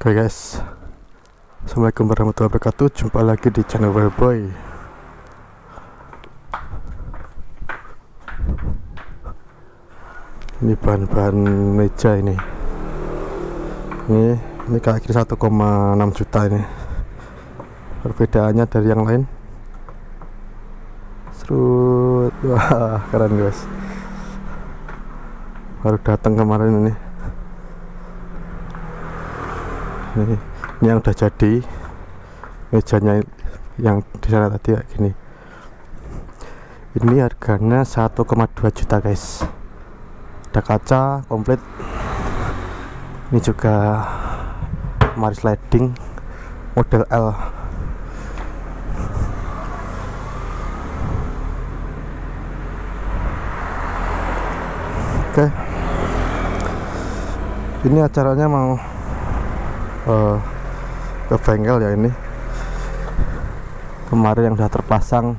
Oke guys, assalamualaikum warahmatullahi wabarakatuh. Jumpa lagi di channel Wellboy. Ini bahan-bahan meja ini kaki 1,6 juta ini. Perbedaannya dari yang lain. Serut, wah keren guys. Baru datang kemarin ini. Ini yang udah jadi mejanya yang di sana tadi kayak gini. Ini harganya 1,2 juta guys. Ada kaca komplit. Ini juga lemari sliding model L. Oke. Ini acaranya mau ke bengkel ya ini. Kemarin yang udah terpasang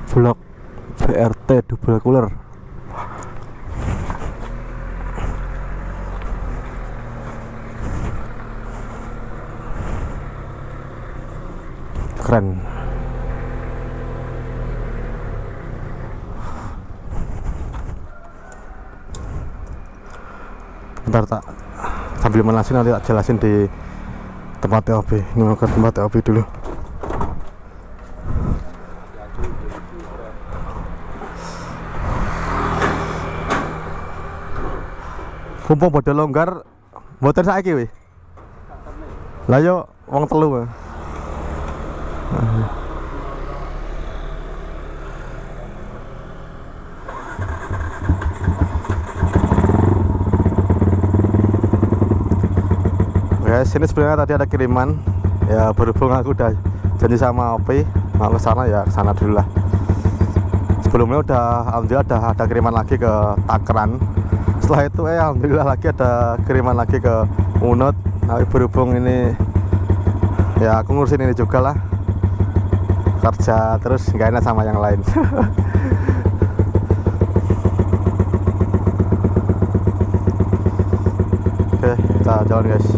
blok BRT double cooler. Keren. Bentar tak sambil melasin nanti tak jelasin di tempat TOP. Ini mau ke tempat TOP dulu. Kumpul bodo longgar mboten saiki weh. Lah yo wong telu. Guys, ini sebenarnya tadi ada kiriman. Ya berhubung aku udah janji sama Opi mau ke sana, ya ke sana dulu lah. Sebelumnya udah alhamdulillah ada kiriman lagi ke Takran. Setelah itu alhamdulillah lagi ada kiriman lagi ke Unut. Nah, berhubung ini ya aku ngurusin ini juga lah. Kerja terus nggak enak sama yang lain. Oke, kita jalan guys.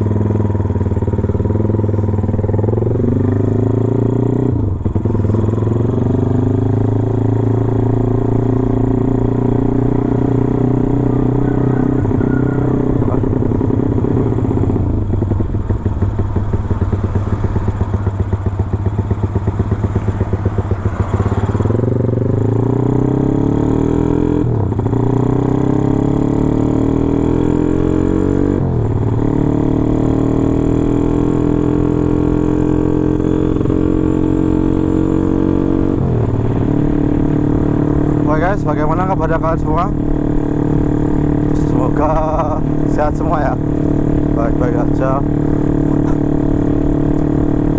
Guys, bagaimana kabar kalian semua? Semoga sehat semua ya, baik-baik aja.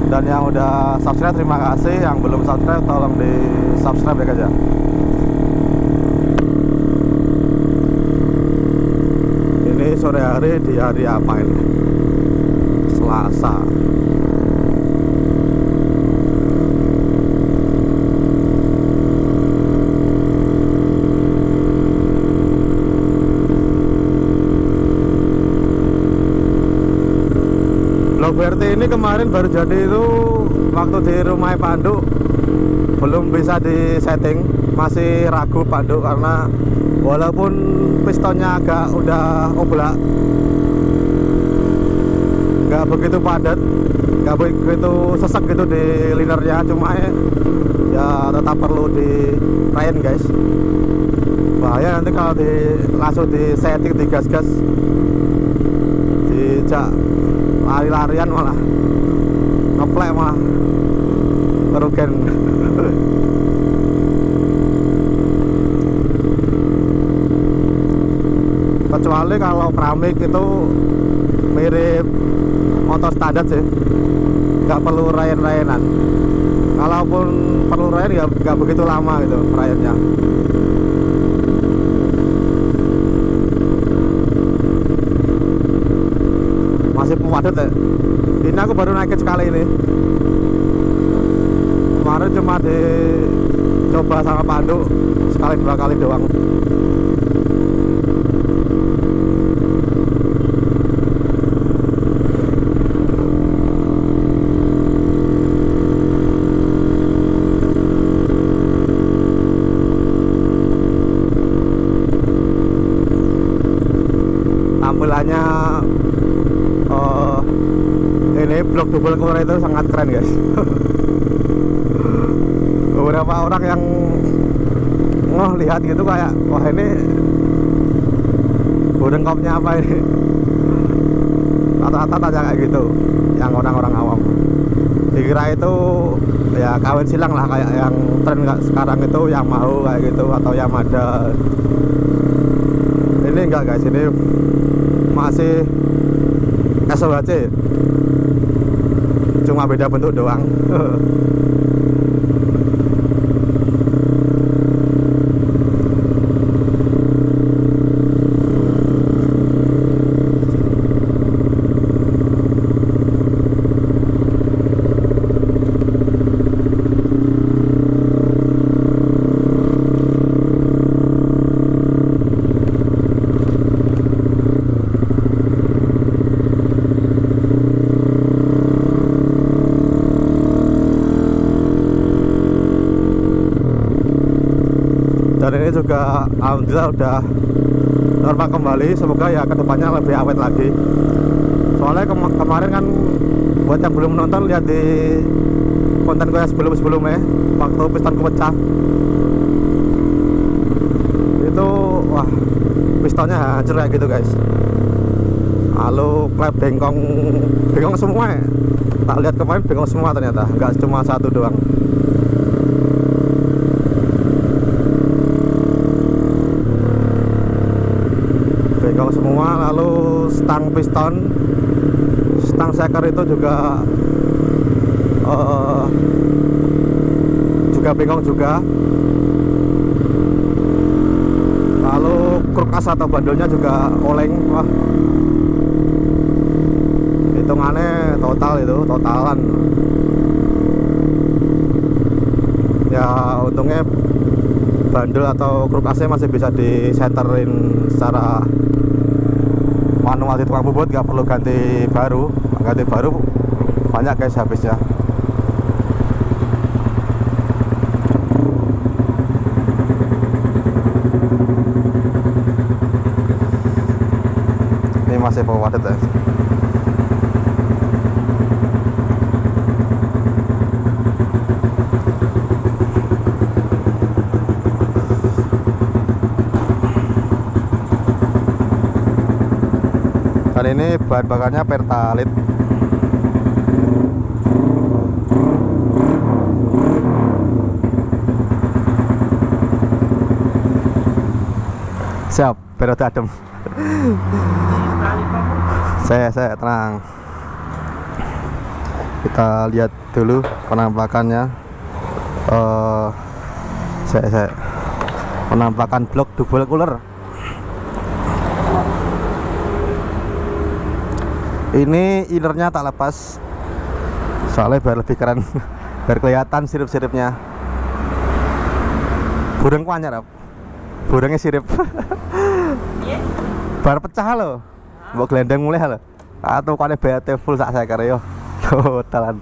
Dan yang udah subscribe terima kasih, yang belum subscribe tolong di subscribe ya guys ya. Ini sore hari di hari apa ini? Selasa. Blok BRT ini kemarin baru jadi itu waktu di rumah Pandu, belum bisa disetting, masih ragu Pandu karena walaupun pistonnya agak udah oblak, nggak begitu padat, nggak begitu sesek gitu di linernya, cuma ya tetap perlu dirain guys. Bahaya nanti kalau langsung disetting, digas-gas, dijak lari-larian malah ngeplek, malah kerugian. Kecuali kalau keramik itu mirip motor standar sih, nggak perlu rain-rainan. Kalaupun perlu rain ya nggak begitu lama gitu rainnya. Masih padat ya. Ini aku baru naikin sekali ini. Kemarin cuma dicoba sama Pandu sekali 2 kali doang. tampilannya ini blok double cooler itu sangat keren guys. Beberapa orang yang lihat gitu kayak, wah ini budengkopnya apa ini, rata-rata tanya kayak gitu yang orang-orang awam. Dikira itu ya kawin silang lah, kayak yang tren sekarang itu yang mau kayak gitu atau yang ada. Ini enggak guys, ini masih SOHC, cuma beda bentuk doang. Dan ini juga alhamdulillah udah normal kembali, semoga ya kedepannya lebih awet lagi. Soalnya kemarin kan buat yang belum nonton, lihat di konten gue sebelumnya waktu pistonku pecah itu, wah pistonnya hancur kayak gitu guys. Lalu klep bengkong semua ya. Tak lihat kemarin bengkong semua ternyata, nggak cuma satu doang. Bengkong semua. Lalu stang piston, stang shaker itu juga bengkong juga. Lalu kruk as atau bandolnya juga oleng. Wah, hitungannya totalan ya. Untungnya bandel atau kruk asnya masih bisa disenterin secara manual di tukang bubut, nggak perlu ganti baru banyak guys habisnya. Ini masih forwarded ya. Dan ini bahan bakarnya Pertalite. Siap, periode adem. Saya tenang. Kita lihat dulu penampakannya. Saya penampakan blok double cooler. Ini innernya tak lepas, soalnya biar lebih keren, biar kelihatan sirip-siripnya. Burung kuanyar, burungnya sirip. Bar pecah loh, mau gelendeng mulai loh. Atau kane BT full sak saya karyo. Totalan.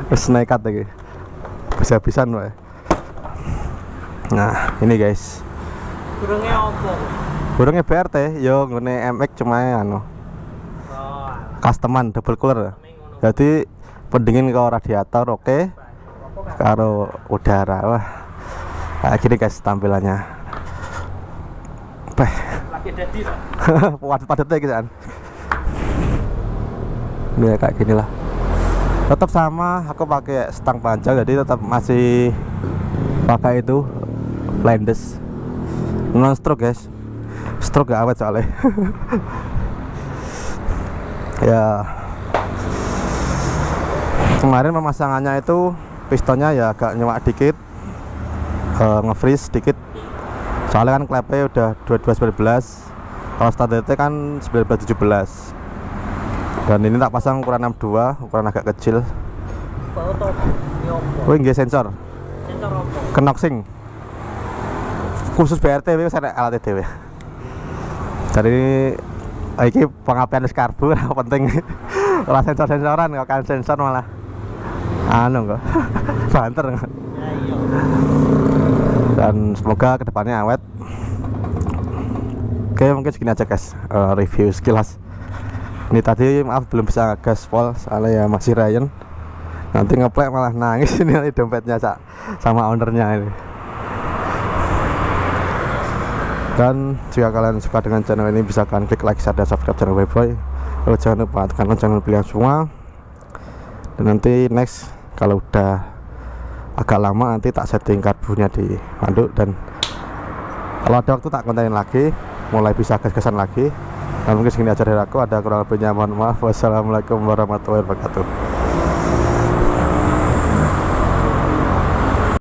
Wis nekat lagi. Bisa-bisan wae. Nah, ini guys. Burungnya opo? Burungnya BRT, yo ngene MX cuma anu. Customan double cooler. Jadi pendingin ke radiator oke. Karo udara. Wah. Kayak gini guys tampilannya. Lagi dadi loh. Padat-padatnya gitu kan. Ini kayak gini lah. Tetap sama, aku pakai stang panjang, jadi tetap masih pakai itu blindes. Non stroke guys. Stroke gak awet soalnya. Ya, kemarin pemasangannya itu pistonnya ya agak nyewak dikit, nge-freeze dikit. Soalnya kan klepnya udah 2219, kalau standarnya kan 1917. Dan ini tak pasang ukuran 62, ukuran agak kecil. Oh, nggih sensor. Sensor opo? Kenoxing. Khusus BRT wis ana alat dhewe. Jadi iki pengapian karbu penting. Ora sensor-sensoran kok kan sensor malah anu kok. Banter. Dan semoga kedepannya awet. Oke, mungkin segini aja guys, review sekilas. Ini tadi maaf belum bisa ngegas full soalnya ya masih Ryan. Nanti ngeplay malah nangis ini dompetnya sama ownernya ini. Dan jika kalian suka dengan channel ini, bisa kalian klik like, share, dan subscribe channel Wayboy. Lalu jangan lupa tekan lonceng pilihan semua. Dan nanti next kalau udah agak lama nanti tak setting karbunya di handuk, dan kalau ada waktu tak kontenin lagi, mulai bisa gas-gasan lagi. Dan mungkin segini aja dari aku, ada kurang lebihnya mohon maaf. Wassalamualaikum warahmatullahi wabarakatuh.